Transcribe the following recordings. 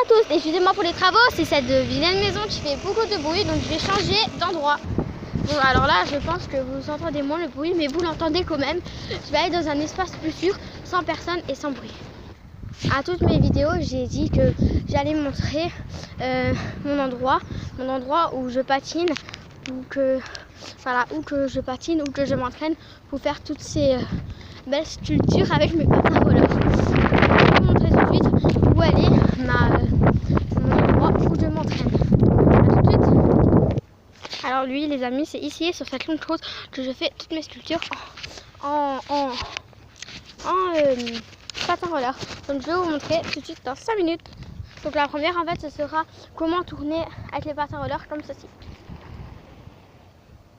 à tous, excusez-moi pour les travaux, c'est cette vilaine maison qui fait beaucoup de bruit, donc je vais changer d'endroit. Bon, alors là, je pense que vous entendez moins le bruit, mais vous l'entendez quand même. Je vais aller dans un espace plus sûr, sans personne et sans bruit. À toutes mes vidéos, j'ai dit que j'allais montrer mon endroit où je patine, ou que je patine, ou que je m'entraîne pour faire toutes ces belles sculptures avec mes patins rollers. Je vais vous montrer tout de suite où elle est, mon endroit où je m'entraîne. À tout de suite. Alors lui, les amis, c'est ici, sur cette longue chose, que je fais toutes mes sculptures en patin roller. Donc je vais vous montrer tout de suite dans 5 minutes. Donc la première, en fait, ce sera comment tourner avec les patins rollers comme ceci.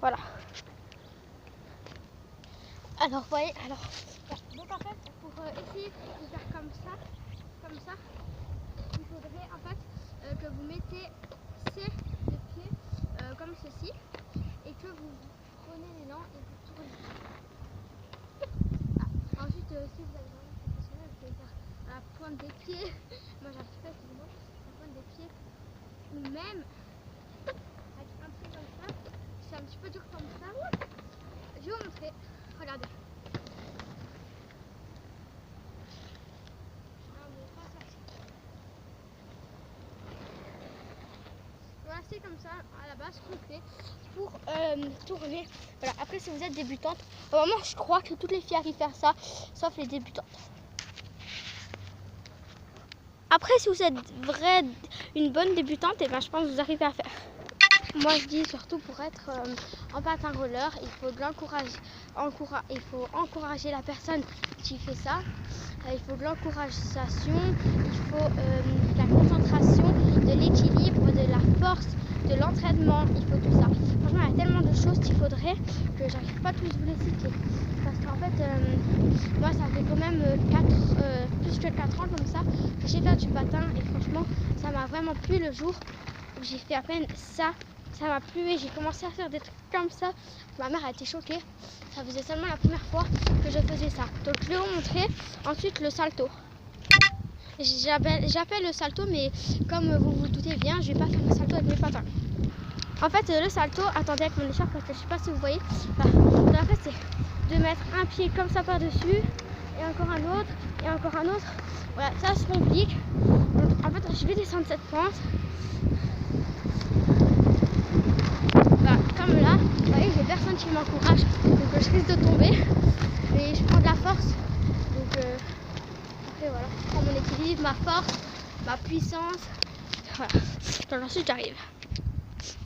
Voilà. Alors, vous voyez, donc en fait, pour essayer de faire comme ça, il faudrait en fait que vous mettez ces deux pieds comme ceci et que vous prenez l'élan et vous tournez. Ah, ensuite, si vous avez vraiment professionnel, vous pouvez faire à la pointe des pieds. Moi, j'arrive pas, excusez-moi, la pointe des pieds, ou même avec un pied comme ça. C'est un petit peu dur comme ça. Je vais vous montrer. Regardez. Voilà, c'est comme ça à la base qu'on fait pour tourner. Voilà. Après, si vous êtes débutante, vraiment, je crois que toutes les filles arrivent à faire ça, sauf les débutantes. Après, si vous êtes une bonne débutante, et ben, je pense que vous arrivez à faire. Moi, je dis surtout pour être en patin roller, il faut de l'encourager. Il faut encourager la personne qui fait ça. Il faut de l'encouragement, il faut de la concentration, de l'équilibre, de la force, de l'entraînement. Il faut tout ça. Franchement, il y a tellement de choses qu'il faudrait que j'arrive pas tous vous les citer. Parce qu'en fait, moi, ça fait quand même plus que 4 ans comme ça que j'ai fait du patin. Et franchement, ça m'a vraiment plu le jour où j'ai fait à peine ça. Ça m'a plu et j'ai commencé à faire des trucs comme ça. Ma mère a été choquée. Ça faisait seulement la première fois que je faisais ça. Donc je vais vous montrer ensuite le salto. J'appelle le salto, mais comme vous vous doutez bien, je vais pas faire le salto avec mes patins. En fait, le salto, attendez avec mon écharpe parce que je sais pas si vous voyez. Voilà. En fait, c'est de mettre un pied comme ça par-dessus et encore un autre et encore un autre. Voilà, ça se complique. Donc, en fait, je vais descendre cette pente. Voilà, comme là, vous voyez, j'ai personne qui m'encourage, donc je risque de tomber. Mais je prends de la force. Donc après voilà, je prends mon équilibre, ma force, ma puissance. Voilà. Donc ensuite j'arrive.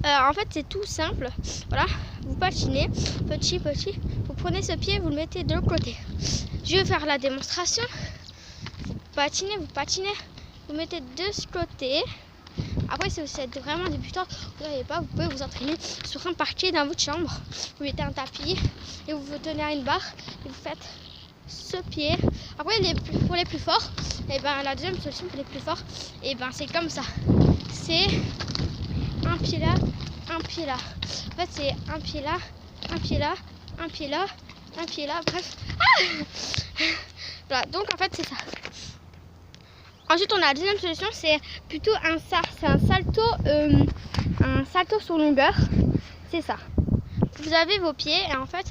En fait c'est tout simple. Voilà, vous patinez, petit, vous prenez ce pied, vous le mettez de l'autre côté. Je vais faire la démonstration. Vous patinez, vous mettez de ce côté. Après, si vous êtes vraiment débutant, vous n'arrivez pas, vous pouvez vous entraîner sur un parquet dans votre chambre. Vous mettez un tapis et vous vous tenez à une barre et vous faites ce pied. Après, pour les plus forts, et ben, la deuxième solution pour les plus forts, et ben, c'est comme ça. C'est un pied là, un pied là. En fait, c'est un pied là, un pied là, un pied là, un pied là, bref. Ah voilà, donc en fait, c'est ça. Ensuite, on a la deuxième solution, c'est plutôt un salto sur longueur. C'est ça. Vous avez vos pieds et en fait,